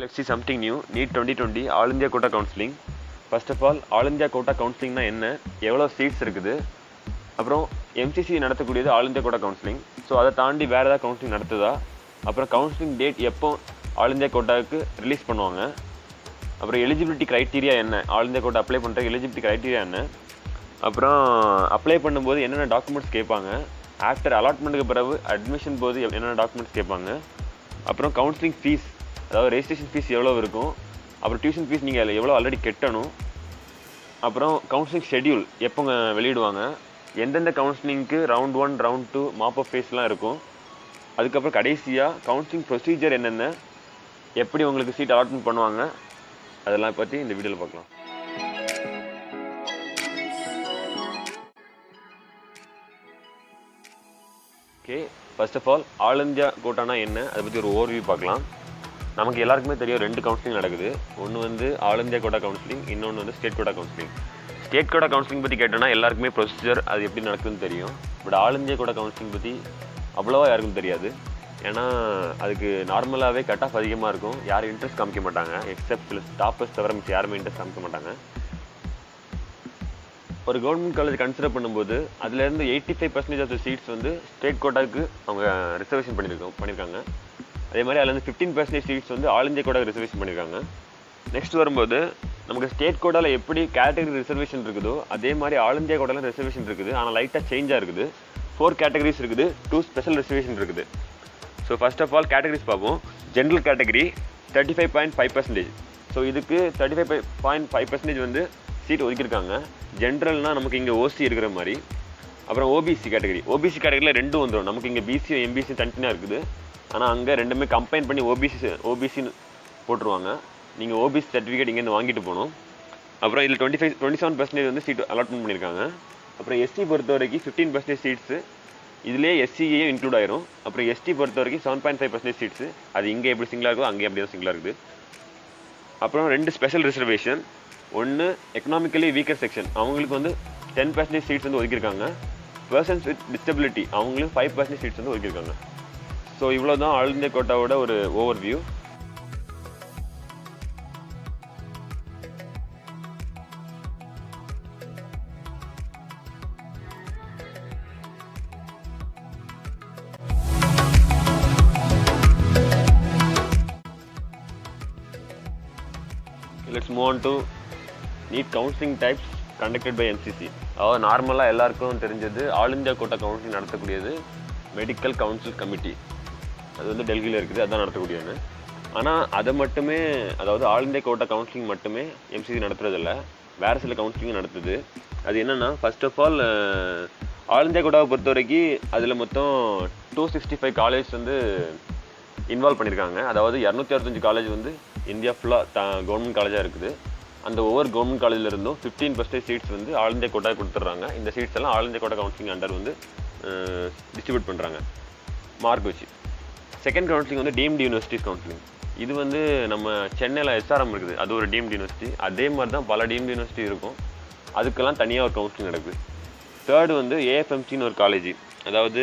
let's see something new. NEET 2020 All India Quota Counseling. First of all, All India Quota Counseling na என்ன, எவ்வளோ seats இருக்குது, அப்புறம் MCC நடத்தக்கூடியது all India quota counselling. So அதை தாண்டி வேறு ஏதாவது கவுன்சிலிங் நடத்துதா, அப்புறம் கவுன்சிலிங் டேட் எப்போ ஆல் இந்தியா கோட்டாவுக்கு ரிலீஸ் பண்ணுவாங்க, அப்புறம் எலிஜிபிலிட்டி க்ரைட்டீரியா என்ன, ஆல் இந்தியா கோட்டா அப்ளை பண்ணுற எலிஜிபிலிட்டி க்ரைட்டீரியா என்ன, அப்புறம் அப்ளை பண்ணும்போது என்னென்ன டாக்குமெண்ட்ஸ் கேட்பாங்க, ஆஃப்டர் அலாட்மெண்ட்டுக்கு பிறகு அட்மிஷன் போது என்னென்ன டாக்குமெண்ட்ஸ் கேட்பாங்க, அப்புறம் கவுன்சிலிங் ஃபீஸ், அதாவது ரெஜிஸ்ட்ரேஷன் ஃபீஸ் எவ்வளோ இருக்கும், அப்புறம் டியூஷன் ஃபீஸ் நீங்கள் அதில் எவ்வளோ ஆல்ரெடி கட்டணும், அப்புறம் கவுன்சிலிங் ஷெட்யூல் எப்போங்க வெளியிடுவாங்க, எந்தெந்த கவுன்சிலிங்க்கு ரவுண்ட் 1 ரவுண்ட் 2 மாப்பப் ஃபேஸ்லாம் இருக்கும், அதுக்கப்புறம் கடைசியாக கவுன்சிலிங் ப்ரொசீஜர் என்னென்ன, எப்படி உங்களுக்கு சீட் அலாட்மெண்ட் பண்ணுவாங்க, அதெல்லாம் பற்றி இந்த வீடியோவில் பார்க்கலாம். Okay, first of all all India கோட்டானா என்ன, அதை பற்றி ஒரு ஓவர்வியூ பார்க்கலாம். நமக்கு எல்லாருக்குமே தெரியும் 2 கவுன்சிலிங் நடக்குது. ஒன்று வந்து ஆல் இந்தியா கோட்டா கவுன்சிலிங், இன்னொன்று வந்து state quota counselling. State quota counselling பற்றி கேட்டோன்னா எல்லாருக்குமே ப்ரொசீஜர் அது எப்படி நடக்குதுன்னு தெரியும். But all India quota counselling பற்றி அவ்வளோவா யாருக்கும் தெரியாது. ஏன்னா அதுக்கு நார்மலாகவே கட் ஆஃப் அதிகமாக இருக்கும், யாரும் இன்ட்ரெஸ்ட் காமிக்க மாட்டாங்க, எக்ஸப்ட் சில டாப்பர்ஸ் தவிர மிச்சம் யாருமே இன்ட்ரெஸ்ட் காமிக்க மாட்டாங்க. ஒரு கவர்மெண்ட் காலேஜ் கன்சிடர் பண்ணும்போது அதுலேருந்து 85% ஆஃப் த சீட்ஸ் வந்து ஸ்டேட் கோட்டாவுக்கு அவங்க ரிசர்வேஷன் பண்ணியிருக்காங்க. அதே மாதிரி அதுலேருந்து 15% சீட்ஸ் வந்து ஆல் இந்தியா கோட்டாவுக்கு ரிசர்வேஷன் பண்ணியிருக்காங்க. நெக்ஸ்ட் வரும்போது நமக்கு ஸ்டேட் கோட்டாவில் எப்படி கேட்டகரி ரிசர்வேஷன் இருக்குதோ அதே மாதிரி ஆல் இந்தியா கோட்டாவில் ரிசர்வேஷன் இருக்குது. ஆனால் லைட்டாக சேஞ்சாக இருக்குது. 4 கேட்டகரிஸ் இருக்குது, 2 ஸ்பெஷல் ரிசர்வேஷன் இருக்குது. So first of all categories பார்ப்போம். General category 35.5%. ஸோ இதுக்கு 35.5% வந்து சீட் ஒதுக்கியிருக்காங்க. ஜென்ரல்னால் நமக்கு இங்கே ஓசி இருக்கிற மாதிரி. அப்புறம் ஓபிசி கேட்டகரியில் 2 வந்துடும். நமக்கு இங்கே பிசியும் எம்பிசியும் தனித்தனியாக இருக்குது. ஆனால் அங்கே ரெண்டுமே கம்பைன் பண்ணி ஓபிசின்னு போட்டுருவாங்க. நீங்கள் ஓபிசி சர்டிஃபிகேட் இங்கேருந்து வாங்கிட்டு போகணும். அப்புறம் இதில் 27% வந்து சீட் அலாட்மெண்ட் பண்ணியிருக்காங்க. அப்புறம் எஸ்டி பொறுத்த வரைக்கும் 15% சீட்ஸு இதுலேயே எஸ்சிஏயும் இன்க்ளூட் ஆயிரும். அப்புறம் எஸ்டி பொறுத்த வரைக்கும் 7.5% சீட்ஸு, அது இங்கே எப்படி சிங்கிளாக இருக்கோ அங்கே அப்படி தான் சிங்கிளாக இருக்குது. அப்புறம் 2 ஸ்பெஷல் ரிசர்வேஷன். ஒன்று எக்கனாமிக்கலி வீக்கர் செக்ஷன், அவங்களுக்கு வந்து 10% சீட்ஸ் வந்து ஒதுக்கியிருக்காங்க. பர்சன்ஸ் வித் டிசபிலிட்டி அவங்களுக்கு 5% சீட்ஸ் வந்து ஒதுக்கியிருக்காங்க. ஸோ இவ்வளோ தான் ஆல் இந்தியா கோட்டாவோட ஒரு over view. Let's move on to NEET counseling types conducted by MCC. அதாவது நார்மலாக எல்லாருக்கும் தெரிஞ்சது ஆல் இந்தியா கோட்டா கவுன்சிலிங் நடத்தக்கூடியது மெடிக்கல் கவுன்சில் கமிட்டி, அது வந்து டெல்லியில் இருக்குது, அதுதான் நடத்தக்கூடியது. ஆனால் அதை மட்டுமே, அதாவது ஆல் இந்தியா கோட்டா கவுன்சிலிங் மட்டுமே எம்சிசி நடத்துறதில்ல, வேறு சில கவுன்சிலிங் நடத்துது. அது என்னென்னா, first of all all India கோட்டாவை பொறுத்த வரைக்கும் அதில் மொத்தம் 265 காலேஜ் வந்து இன்வால்வ் பண்ணியிருக்காங்க. அதாவது 265 காலேஜ் வந்து இந்தியா ஃபுல்லாக கவர்மெண்ட் காலேஜாக இருக்குது. அந்த ஒவ்வொரு கவர்மெண்ட் காலேஜில் இருந்தும் 15% சீட்ஸ் வந்து ஆல் இந்தியா கோட்டாக கொடுத்துட்றாங்க. இந்த சீட்ஸ் எல்லாம் all India quota counselling under வந்து டிஸ்ட்ரிபியூட் பண்ணுறாங்க மார்க் வச்சு. செகண்ட் கவுன்சிலிங் வந்து டீம்டு யூனிவர்சிட்டிஸ் கவுன்சிலிங். இது வந்து நம்ம சென்னையில் எஸ்ஆர்எம் இருக்குது, அது ஒரு டீம்டு யூனிவர்சிட்டி. அதே மாதிரி தான் பல டீம்டு யூனிவர்சிட்டி இருக்கும், அதுக்கெல்லாம் தனியாக ஒரு கவுன்சிலிங் நடக்குது. தேர்டு வந்து ஏஎஃப்எம்சின்னு ஒரு காலேஜ், அதாவது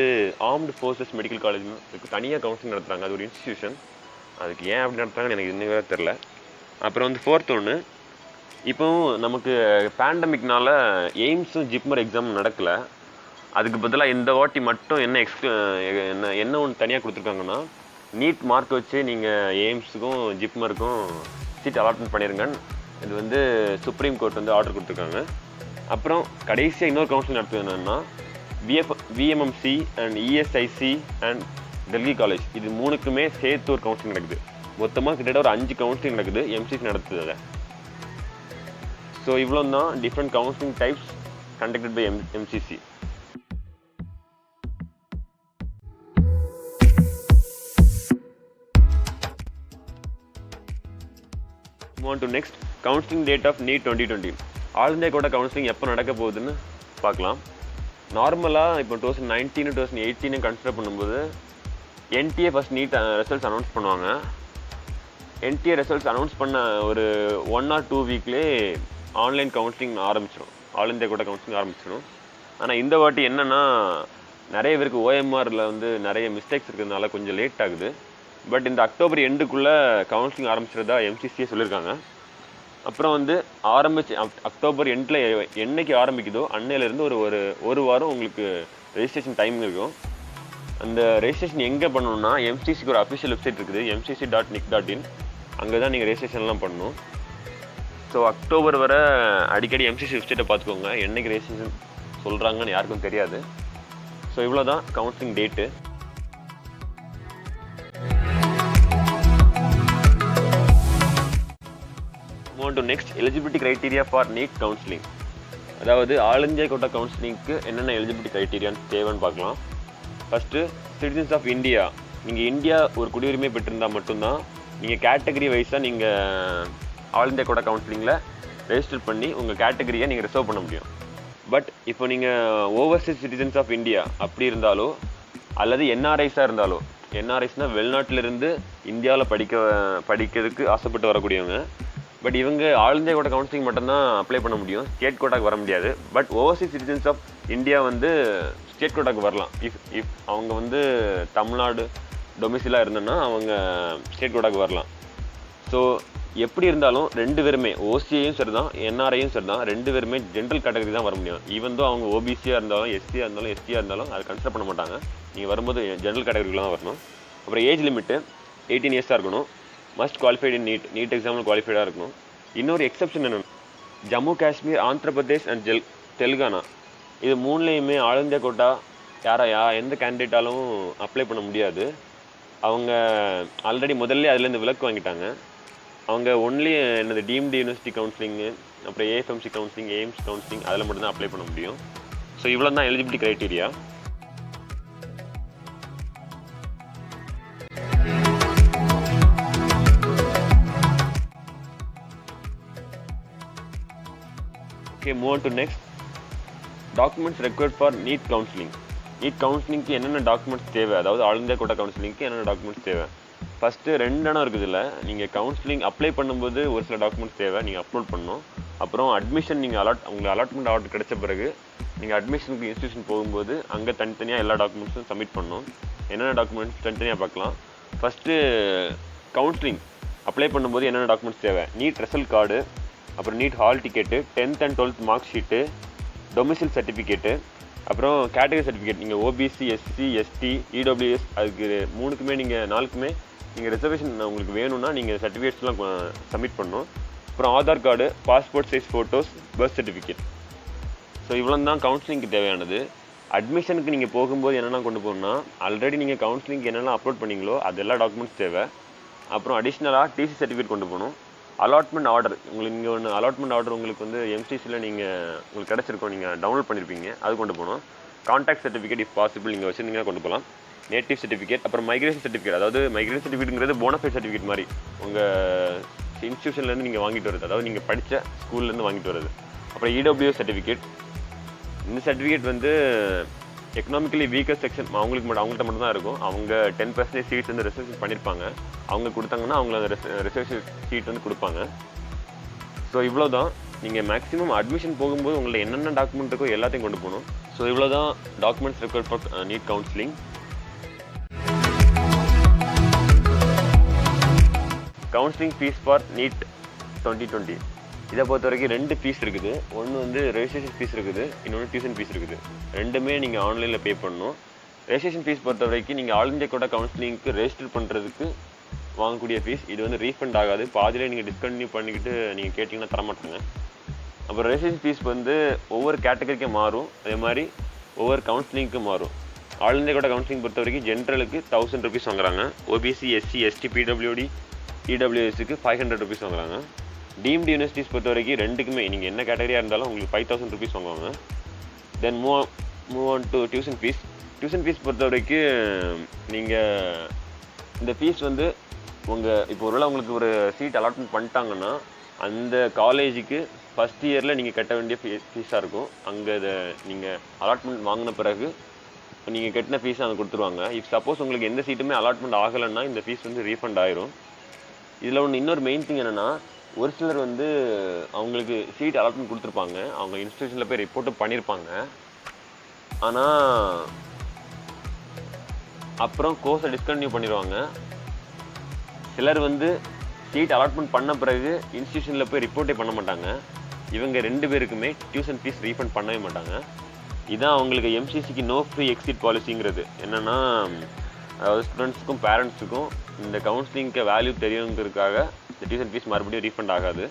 ஆர்ம்டு ஃபோர்ஸஸ் மெடிக்கல் காலேஜ்னு இதுக்கு தனியாக கவுன்சிலிங் நடத்துகிறாங்க. அது ஒரு இன்ஸ்டியூஷன், அதுக்கு ஏன் அப்படி நடத்துகிறாங்கன்னு எனக்கு இன்னும் வேறு தெரில. அப்புறம் வந்து ஃபோர்த் ஒன்று, இப்போவும் நமக்கு பேண்டமிக்னால எய்ம்ஸும் ஜிப்மர் எக்ஸாம் நடக்கலை. அதுக்கு பதிலாக இந்த வாட்டி மட்டும் என்ன ஒன்று தனியாக கொடுத்துருக்காங்கன்னா, நீட் மார்க் வச்சு நீங்கள் எய்ம்ஸுக்கும் ஜிப்மருக்கும் சீட் அலாட்மெண்ட் பண்ணிடுங்கன்னு இது வந்து சுப்ரீம் கோர்ட் வந்து ஆர்டர் கொடுத்துருக்காங்க. அப்புறம் கடைசியாக இன்னொரு கவுன்சிலிங் நடத்துவது என்னென்னா VMMC and ESIC and Delhi college, இது 3க்குமே சேர்த்து ஒரு கவுன்சிலிங் நடக்குது. மொத்தமாக கிட்டத்தட்ட ஒரு 5 கவுன்சிலிங் நடக்குது எம்சிசி நடத்துது அதை. ஸோ இவ்வளோ தான் different counselling types conducted by MCC. Move on to next, counseling date of NEET 2020. All India quota counselling எப்போ நடக்க போகுதுன்னு பார்க்கலாம். நார்மலாக இப்போ 2019 2018 கன்சிடர் பண்ணும்போது NTA first NEET results announce பண்ணுவாங்க. என்டிஏ ரிசல்ட்ஸ் அனௌன்ஸ் பண்ண ஒரு 1 or 2 வீக்லேயே ஆன்லைன் கவுன்சிலிங் ஆரம்பிச்சிடும், ஆல் இந்தியா கோட்டா கவுன்சிலிங் ஆரம்பிச்சிடும். ஆனால் இந்த வாட்டி என்னென்னா, நிறைய பேருக்கு ஓஎம்ஆரில் வந்து நிறைய மிஸ்டேக்ஸ் இருக்கிறதுனால கொஞ்சம் லேட் ஆகுது. பட் இந்த அக்டோபர் எண்டுக்குள்ளே கவுன்சிலிங் ஆரம்பிச்சிருந்தா எம்சிசியே சொல்லியிருக்காங்க. அப்புறம் வந்து அக்டோபர் எண்டில் என்னைக்கு ஆரம்பிக்குதோ அன்னையிலேருந்து ஒரு வாரம் உங்களுக்கு ரெஜிஸ்ட்ரேஷன் டைம் இருக்கும். அந்த ரெஜிஸ்ட்ரேஷன் எங்கே பண்ணணும்னா எம்சிசிக்கு ஒரு அஃபிஷியல் வெப்சைட் இருக்குது, mcc.nic.in. அங்கே தான் நீங்கள் ரெஜிஸ்ட்ரேஷன்லாம் பண்ணணும். ஸோ அக்டோபர் வரை அடிக்கடி எம்சிசி வெப்சைட்டை பார்த்துக்கோங்க, என்னைக்கு ரெஜிஸ்ட்ரேஷன் சொல்கிறாங்கன்னு யாருக்கும் தெரியாது. ஸோ இவ்வளோ தான் counselling date. To next eligibility criteria for NEET counselling. அதாவது ஆல் இந்தியா கோட்டா கவுன்சிலிங்க்கு என்னென்ன எலிஜிபிலிட்டி க்ரைட்டீரியான்னு தேவைன்னு பார்க்கலாம். First citizens of India. நீங்கள் இந்தியா ஒரு குடியுரிமை பெற்றிருந்தால் மட்டும்தான் நீங்கள் கேட்டகரி வைஸாக நீங்கள் ஆல் இந்தியா கோட்டா கவுன்சிலிங்கில் ரெஜிஸ்டர் பண்ணி உங்கள் கேட்டகரியை நீங்கள் ரிசர்வ் பண்ண முடியும். பட் இப்போ நீங்கள் ஓவர்சீஸ் சிட்டிசன்ஸ் ஆஃப் இந்தியா அப்படி இருந்தாலோ அல்லது என்ஆர்ஐஸாக இருந்தாலோ, என்ஆர்ஐஸ்னால் வெளிநாட்டிலிருந்து இந்தியாவில் படிக்கிறதுக்கு ஆசைப்பட்டு வரக்கூடியவங்க. பட் இவங்க ஆல் இந்தியா கோட்டா கவுன்சிலிங் மட்டும்தான் அப்ளை பண்ண முடியும், ஸ்டேட் கோட்டாக்கு வர முடியாது. But overseas citizens of India வந்து ஸ்டேட் கோட்டாக்கு வரலாம். இஃப் அவங்க வந்து தமிழ்நாடு டொமிசிலாக இருந்தோன்னா அவங்க ஸ்டேட் கோட்டாக்கு வரலாம். ஸோ எப்படி இருந்தாலும் ரெண்டு பேருமே, ஓசிஐயும் சரி தான் என்ஆர்ஐயும் சரி தான், ரெண்டு பேருமே ஜென்ரல் கேட்டகரி தான் வர முடியும். ஈவன் தான் அவங்க ஓபிசியாக இருந்தாலும் எஸ்சியாக இருந்தாலும் எஸ்டியாக இருந்தாலும் அதை கன்சிடர் பண்ண மாட்டாங்க. நீங்கள் வரும்போது ஜென்ரல் கேட்டகரிக்குள்ள தான் வரணும். அப்புறம் ஏஜ் லிமிட்டு 18 இயர்ஸாக இருக்கணும். மஸ்ட் குவாலிஃபைடு இன் நீட் எக்ஸாமில் குவாலிஃபைடாக இருக்கணும். இன்னொரு எக்ஸப்ஷன் என்னென்னு, ஜம்மு காஷ்மீர், ஆந்திர பிரதேஷ் அண்ட் தெலுங்கானா இது மூணுலேயுமே ஆல் இந்தியா கோட்டா எந்த கேண்டிடேட்டாலும் அப்ளை பண்ண முடியாது. அவங்க ஆல்ரெடி முதல்ல அதுலேருந்து விலக்கு வாங்கிட்டாங்க. அவங்க ஒன்லி என்னது டீம்டு யூனிவர்சிட்டி கவுன்சிலிங்கு, அப்புறம் ஏஎஃப்எம்சி கவுன்சிலிங், எய்ம்ஸ் கவுன்சிலிங் அதில் மட்டும்தான் அப்ளை பண்ண முடியும். ஸோ இவ்வளோ தான் eligibility criteria. Okay, move on to next. Documents required for NEET counselling. NEET கவுன்சிலிங்க்கு என்னென்ன டாக்குமெண்ட்ஸ் தேவை, அதாவது ஆல் இந்தியா கோட்டா கவுன்சிலிங்க்கு என்னென்ன டாக்குமெண்ட்ஸ் தேவை. ஃபஸ்ட்டு 2 இடம் இருக்குது. இல்லை, நீங்கள் கவுன்சிலிங் அப்ளை பண்ணும்போது ஒரு சில டாக்குமெண்ட்ஸ் தேவை, நீங்கள் அப்லோட் பண்ணணும். அப்புறம் அட்மிஷன் நீங்கள் உங்களுக்கு அலாட்மெண்ட் ஆர்டர் கிடைச்ச பிறகு நீங்கள் அட்மிஷனுக்கு இன்ஸ்டியூஷன் போகும்போது அங்கே தனித்தனியாக எல்லா டாக்குமெண்ட்ஸும் சப்மிட் பண்ணணும். என்னென்ன டாக்குமெண்ட்ஸ் தனித்தனியாக பார்க்கலாம். ஃபஸ்ட்டு கவுன்சிலிங் அப்ளை பண்ணும்போது என்னென்ன டாக்குமெண்ட்ஸ் தேவை. நீட் ரிசல்ட் கார்டு, அப்புறம் NEET hall ticket, 10th and 12th mark sheet, domicile certificate, அப்புறம் கேட்டகரி சர்டிஃபிகேட். நீங்கள் ஓபிசி, எஸ்சி, எஸ்டி, இடபிள்யூஎஸ் அதுக்கு 3க்குமே நீங்கள் 4க்குமே நீங்கள் ரிசர்வேஷன் உங்களுக்கு வேணும்னா நீங்கள் சர்டிஃபிகேட்ஸ்லாம் சப்மிட் பண்ணணும். அப்புறம் Aadhaar card, passport size photos, birth certificate. So இவ்வளோ தான் கவுன்சிலிங்க்கு தேவையானது. அட்மிஷனுக்கு நீங்கள் போகும்போது என்னென்ன கொண்டு போகணும்னா, ஆல்ரெடி நீங்கள் கவுன்சிலிங்க்கு என்னென்ன அப்லோட் பண்ணீங்களோ அது எல்லா டாக்குமெண்ட்ஸ் தேவை. அப்புறம் அடிஷ்னலாக டிசி சர்டிஃபிகேட் கொண்டு போகணும். அலாட்மெண்ட் ஆர்டர் உங்களுக்கு இங்கே ஒன்று அலாட்மெண்ட் ஆர்டர் உங்களுக்கு வந்து எம்சிசியில் உங்களுக்கு கிடச்சிருக்கோம், நீங்கள் டவுன்லோட் பண்ணியிருப்பீங்க, அது கொண்டு போகணும். கான்டாக்ட் சர்டிஃபிகேட் இஃப் பாசிபிள் நீங்கள் வச்சுருந்தீங்கன்னா கொண்டு போகலாம். நேட்டிவ் சர்டிஃபிகேட், அப்புறம் மைக்ரேஷன் சர்டிஃபிகேட். அதாவது மைக்ரேஷன் சர்டிஃபிகேட்டுங்கிறது போனஃபைட் சர்டிஃபிகேட் மாதிரி உங்கள் இன்ஸ்டியூஷன்லேருந்து நீங்கள் வாங்கிட்டு வருது, அதாவது நீங்கள் படித்த ஸ்கூல்லேருந்து வாங்கிட்டு வருது. அப்புறம் இடபிள்யூஎஸ் சர்டிஃபிகேட். இந்த சர்டிஃபிகேட் வந்து எக்கனாமிக்கலி வீக்கர் செக்ஷன் அவங்கள்ட்ட மட்டும் தான் இருக்கும். அவங்க 10% சீட்ஸ் வந்து ரிசர்வேஷன் பண்ணியிருப்பாங்க. அவங்க கொடுத்தாங்கன்னா அவங்க அந்த ரிசர்வேஷன் சீட் வந்து கொடுப்பாங்க. ஸோ இவ்வளோ தான். நீங்கள் மேக்ஸிமம் அட்மிஷன் போகும்போது உங்களை என்னென்ன டாக்குமெண்ட் இருக்கோ எல்லாத்தையும் கொண்டு போகணும். ஸோ இவ்வளோ தான் documents required for NEET counselling. Counselling fees for NEET 2020 இதை பொறுத்த வரைக்கும் 2 ஃபீஸ் இருக்குது. ஒன்று வந்து ரெஜிஸ்ட்ரேஷன் ஃபீஸ் இருக்குது, இன்னொன்று டியூஷன் ஃபீஸ் இருக்குது. ரெண்டுமே நீங்கள் ஆன்லைனில் பே பண்ணணும். ரெஜிஸ்ட்ரேஷன் ஃபீஸ் பொறுத்த வரைக்கும் நீங்கள் ஆல் இந்தியா கோட்டா கவுன்சிலிங்க்கு ரெஜிஸ்டர் பண்ணுறதுக்கு வாங்கக்கூடிய ஃபீஸ். இது வந்து ரீஃபண்ட் ஆகாது, பாதியிலே நீங்கள் டிஸ்கண்டினியூ பண்ணிக்கிட்டு நீங்கள் கேட்டிங்கன்னா தரமாட்டாங்க. அப்புறம் ரெஜிஸ்ட்ரேஷன் ஃபீஸ் வந்து ஒவ்வொரு கேட்டகரிக்கும் மாறும், அதே மாதிரி ஒவ்வொரு கவுன்சிலிங்க்கும் மாறும். ஆல் இந்தியா கோட்டா கவுன்சிலிங் பொறுத்த வரைக்கும் ஜென்ரலுக்கு 1000 rupees வாங்குறாங்க. ஓபிசி, எஸ்சி, எஸ்டி, பிடபிள்யூடி, இடபிள்யூஎஸ்க்கு 500 rupees வாங்குறாங்க. டீம்டு யூனிவர்சிட்டிஸ் பொறுத்த வரைக்கும் ரெண்டுக்குமே நீங்கள் என்ன கேட்டகரியாக இருந்தாலும் உங்களுக்கு 5000 rupees வாங்குவாங்க. Then move on to tuition fees. Tuition fees பொறுத்த வரைக்கும் நீங்கள் இந்த ஃபீஸ் வந்து இப்போ ஒருவேளை உங்களுக்கு ஒரு சீட் அலாட்மெண்ட் பண்ணிட்டாங்கன்னா அந்த காலேஜுக்கு ஃபஸ்ட் இயரில் நீங்கள் கட்ட வேண்டிய ஃபீஸாக இருக்கும். அங்கே இதை நீங்கள் அலாட்மெண்ட் வாங்கின பிறகு நீங்கள் கட்டின ஃபீஸை அங்கே கொடுத்துருவாங்க. இஃப் சப்போஸ் உங்களுக்கு எந்த சீட்டுமே அலாட்மெண்ட் ஆகலைன்னா இந்த ஃபீஸ் வந்து ரீஃபண்ட் ஆயிரும். இதில் இன்னொரு மெயின் திங் என்னென்னா, ஒரு சிலர் வந்து அவங்களுக்கு சீட் அலாட்மெண்ட் கொடுத்துருப்பாங்க, அவங்க இன்ஸ்டியூஷனில் போய் ரிப்போர்ட்டும் பண்ணியிருப்பாங்க. ஆனால் அப்புறம் கோர்ஸை டிஸ்கண்டினியூ பண்ணிடுவாங்க. சிலர் வந்து சீட் அலாட்மெண்ட் பண்ண பிறகு இன்ஸ்டியூஷனில் போய் ரிப்போர்ட்டே பண்ண மாட்டாங்க. இவங்க 2 பேருக்குமே டியூஷன் ஃபீஸ் ரீஃபண்ட் பண்ணவே மாட்டாங்க. இதான் அவங்களுக்கு எம்சிசிக்கு நோ ஃப்ரீ எக்ஸிட் பாலிசிங்கிறது. என்னென்னா அதாவது ஸ்டூடெண்ட்ஸுக்கும் பேரண்ட்ஸுக்கும் இந்த கவுன்சிலிங்க்கு வேல்யூ தெரியுங்கிறதுக்காக இந்த டியூஷன் ஃபீஸ் மறுபடியும் ரீஃபண்ட் ஆகாது.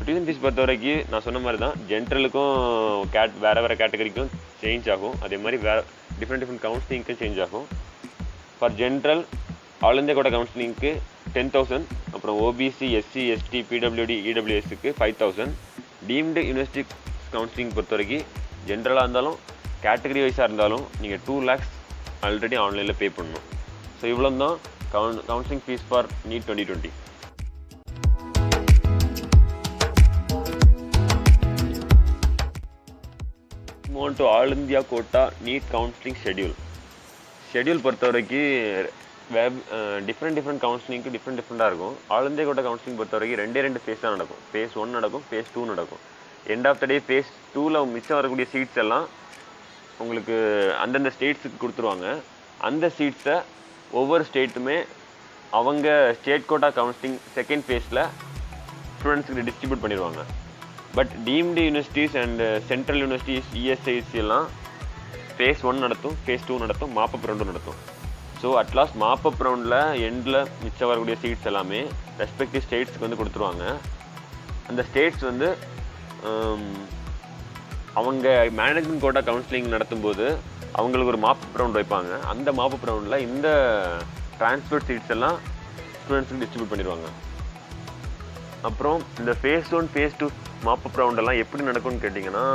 டியூஷன் ஃபீஸ் பொறுத்த வரைக்கும் நான் சொன்ன மாதிரி தான் ஜென்ரலுக்கும் வேறு கேட்டகரிக்கும் சேஞ்ச் ஆகும். அதே மாதிரி டிஃப்ரெண்ட் கவுன்சிலிங்க்கும் சேஞ்ச் ஆகும். For general all India quota கவுன்சிலிங்க்கு 10,000, அப்புறம் ஓபிசி, எஸ்சி, எஸ்டி, பிடபிள்யூடி, இடபிள்யூஎஸ்க்கு 5,000. டீம்டு யூனிவர்சிட்டி கவுன்சிலிங் பொறுத்த வரைக்கும் ஜென்ரலாக இருந்தாலும் கேட்டகரி வைஸாக இருந்தாலும் நீங்கள் 2 lakhs ஆல்ரெடி ஆன்லைனில் பே பண்ணணும். ஸோ இவ்வளோ தான் counselling fees for NEET 2020. Move to all India quota NEET counselling schedule பொறுத்த வரைக்கும் டிஃப்ரெண்ட் கவுன்சிலிங்க்கு டிஃப்ரெண்ட்டாக இருக்கும். ஆல் இந்தியா கோட்டா கவுன்சிலிங் பொறுத்த வரைக்கும் 2 ஃபேஸ் தான் நடக்கும். ஃபேஸ் 1 நடக்கும், ஃபேஸ் 2 நடக்கும். End of the day phase 2ல் மிச்சம் வரக்கூடிய சீட்ஸ் எல்லாம் உங்களுக்கு அந்தந்த ஸ்டேட்ஸுக்கு கொடுத்துருவாங்க. அந்த சீட்ஸை ஒவ்வொரு ஸ்டேட்டுமே அவங்க ஸ்டேட் கோட்டா கவுன்சிலிங் செகண்ட் ஃபேஸில் ஸ்டூடெண்ட்ஸுக்கு டிஸ்ட்ரிபியூட் பண்ணிடுவாங்க. But deemed universities and central universities ESIC எல்லாம் ஃபேஸ் 1 நடத்தும், ஃபேஸ் 2 நடத்தும், மாப்பப் ரவுண்டும் நடத்தும். ஸோ அட்லாஸ்ட் மாப்பப் ரவுண்டில் எண்டில் மிச்சம் வரக்கூடிய சீட்ஸ் எல்லாமே ரெஸ்பெக்டிவ் ஸ்டேட்ஸ்க்கு வந்து கொடுத்துருவாங்க. அந்த ஸ்டேட்ஸ் வந்து அவங்க மேனேஜ்மெண்ட் கோட்டா கவுன்சிலிங் நடத்தும்போது அவங்களுக்கு ஒரு மாப்பப் ரவுண்ட் வைப்பாங்க. அந்த மாப்பப் ரவுண்டில் இந்த ட்ரான்ஸ்ஃபர் சீட்ஸ் எல்லாம் ஸ்டூடெண்ட்ஸுக்கு டிஸ்ட்ரிபியூட் பண்ணிடுவாங்க. அப்புறம் இந்த ஃபேஸ் 1, ஃபேஸ் 2 மாப்பப் ரவுண்டெல்லாம் எப்படி நடக்கும்னு கேட்டிங்கன்னா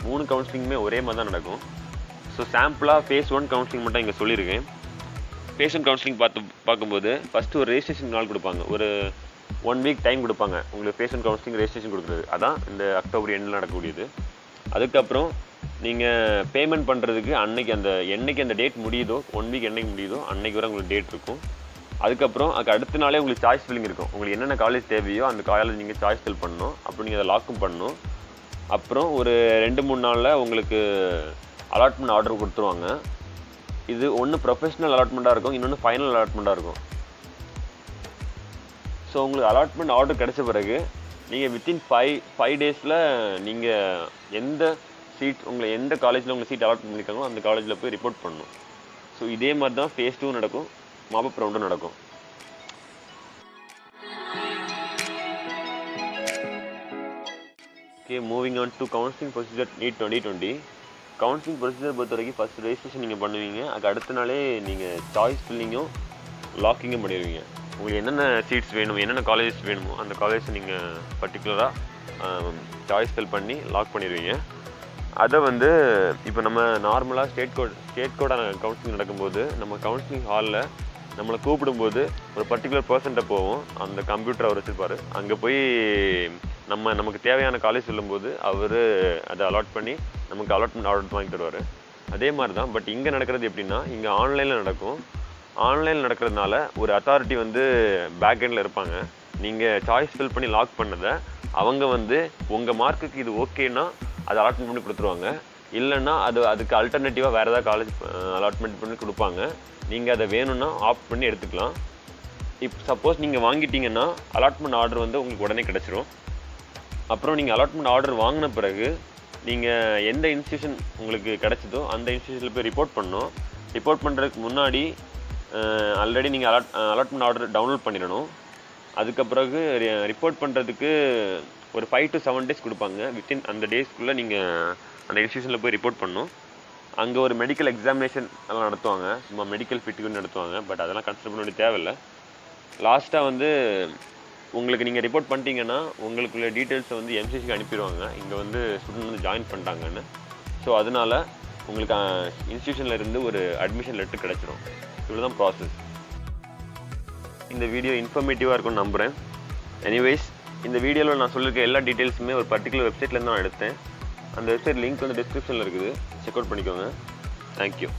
3 கவுன்சிலிங்குமே ஒரே மாதிரி தான் நடக்கும். ஸோ சாம்பிளாக ஃபேஸ் 1 கவுன்சிலிங் மட்டும் இங்கே சொல்லியிருக்கேன். ஃபேஸ் 1 கவுன்சிலிங் பார்க்கும்போது ஃபஸ்ட்டு ஒரு ரெஜிஸ்ட்ரேஷன் நாள் கொடுப்பாங்க. ஒரு 1 week டைம் கொடுப்பாங்க உங்களுக்கு ஃபேஸ் 1 கவுன்சிலிங் ரெஜிஸ்ட்ரேஷன் கொடுக்குறது. அதான் இந்த அக்டோபர் எண்டில் நடக்கக்கூடியது. அதுக்கப்புறம் நீங்கள் பேமெண்ட் பண்ணுறதுக்கு என்னைக்கு அந்த டேட் முடியுதோ 1 week என்னைக்கு முடியுதோ அன்னைக்கு வரை உங்களுக்கு டேட் இருக்கும். அதுக்கப்புறம் அதுக்கு அடுத்த நாளே உங்களுக்கு சாய்ஸ் ஃபில்லிங் இருக்கும். உங்களுக்கு என்னென்ன காலேஜ் தேவையோ அந்த காலேஜ் நீங்கள் சாய்ஸ் ஃபில் பண்ணணும். அப்புறம் நீங்கள் அதை லாக்கும் பண்ணணும். அப்புறம் ஒரு 2-3 நாளில் உங்களுக்கு அலாட்மெண்ட் ஆர்டர் கொடுத்துருவாங்க. இது ஒன்று ப்ரொஃபஷனல் அலாட்மெண்ட்டாக இருக்கும், இன்னொன்று ஃபைனல் அலாட்மெண்ட்டாக இருக்கும். ஸோ உங்களுக்கு அலாட்மெண்ட் ஆர்டர் கிடைச்ச பிறகு நீங்கள் வித்தின் 5 daysல நீங்கள் எந்த காலேஜில் உங்களுக்கு சீட் அலாட் பண்ணியிருக்காங்களோ அந்த காலேஜில் போய் ரிப்போர்ட் பண்ணணும். ஸோ இதே மாதிரி தான் ஃபேஸ் 2 நடக்கும், மாப்பப் ரவுண்டும் நடக்கும். Okay, moving on to counselling procedure NEET 2020. Counselling procedure பொறுத்த வரைக்கும் ஃபஸ்ட் ரெஜிஸ்ட்ரேஷன் நீங்கள் பண்ணுவீங்க. அதுக்கு அடுத்த நாளே நீங்கள் சாய்ஸ் ஃபில்லிங்கும் லாக்கிங்கும் பண்ணிடுவீங்க. உங்களுக்கு என்னென்ன சீட்ஸ் வேணும், என்னென்ன காலேஜஸ் வேணுமோ அந்த காலேஜை நீங்கள் பர்டிகுலராக சாய்ஸ் ஃபில் பண்ணி லாக் பண்ணிடுவீங்க. அதை வந்து இப்போ நம்ம நார்மலாக ஸ்டேட் கோட்டா கவுன்சிலிங் நடக்கும்போது நம்ம கவுன்சிலிங் ஹாலில் நம்மளை கூப்பிடும்போது ஒரு பர்டிகுலர் பர்சன்ட்டை போவோம். அந்த கம்ப்யூட்டர் அவர் வச்சுருப்பார். அங்கே போய் நமக்கு தேவையான காலேஜ் சொல்லும்போது அவர் அதை அலாட் பண்ணி நமக்கு அலாட்மெண்ட் ஆர்டர் வாங்கி தருவார். அதே மாதிரி தான். பட் இங்கே நடக்கிறது எப்படின்னா இங்கே ஆன்லைனில் நடக்கும். ஆன்லைனில் நடக்கிறதுனால ஒரு அத்தாரிட்டி வந்து பேக் எண்டில் இருப்பாங்க. நீங்கள் சாய்ஸ் ஃபில் பண்ணி லாக் பண்ணதை அவங்க வந்து உங்கள் மார்க்குக்கு இது ஓகேன்னா அதை அலாட்மெண்ட் பண்ணி கொடுத்துருவாங்க. இல்லைன்னா அதுக்கு அல்டர்னேட்டிவாக வேறு ஏதாவது காலேஜ் அலாட்மெண்ட் பண்ணி கொடுப்பாங்க. நீங்கள் அதை வேணும்னா ஆப்ட் பண்ணி எடுத்துக்கலாம். இப்போ சப்போஸ் நீங்கள் வாங்கிட்டீங்கன்னா அலாட்மெண்ட் ஆர்டர் வந்து உங்களுக்கு உடனே கிடச்சிரும். அப்புறம் நீங்கள் அலாட்மெண்ட் ஆர்டர் வாங்கின பிறகு நீங்கள் எந்த இன்ஸ்டியூஷன் உங்களுக்கு கிடச்சிதோ அந்த இன்ஸ்டியூஷனில் போய் ரிப்போர்ட் பண்ணணும். ரிப்போர்ட் பண்ணுறதுக்கு முன்னாடி ஆல்ரெடி நீங்கள் அலாட்மெண்ட் ஆர்டர் டவுன்லோட் பண்ணிடணும். அதுக்கு பிறகு ரிப்போர்ட் பண்ணுறதுக்கு ஒரு 5 to 7 days கொடுப்பாங்க. வித்தின் அந்த டேஸ்க்குள்ளே நீங்கள் அந்த இன்ஸ்டியூஷனில் போய் ரிப்போர்ட் பண்ணணும். அங்கே ஒரு மெடிக்கல் எக்ஸாமினேஷன் எல்லாம் நடத்துவாங்க. சும்மா மெடிக்கல் ஃபிட்டுக்குன்னு நடத்துவாங்க. பட் அதெல்லாம் கன்சிடர் பண்ண வேண்டிய தேவையில்லை. லாஸ்ட்டாக வந்து உங்களுக்கு நீங்கள் ரிப்போர்ட் பண்ணிட்டீங்கன்னா உங்களுக்குள்ள டீட்டெயில்ஸை வந்து எம்சிசிக்கு அனுப்பிடுவாங்க. இங்கே வந்து ஸ்டூடெண்ட் வந்து ஜாயின் பண்ணிட்டாங்கன்னு. ஸோ அதனால் உங்களுக்கு இன்ஸ்டியூஷனில் இருந்து ஒரு அட்மிஷன் லெட்டர் கிடச்சிரும். இவ்வளோ தான் ப்ராசஸ். இந்த வீடியோ இன்ஃபர்மேட்டிவாக இருக்கும்னு நம்புகிறேன். எனிவேஸ் இந்த வீடியோவில் நான் சொல்லியிருக்க எல்லா டீட்டெயில்ஸுமே ஒரு பர்டிகுலர் வெப்சைட்லேருந்து நான் எடுத்தேன். அந்த வெப்சைட் லிங்க் வந்து டிஸ்கிரிப்ஷனில் இருக்குது. செக் அவுட் பண்ணிக்கோங்க. தேங்க்யூ.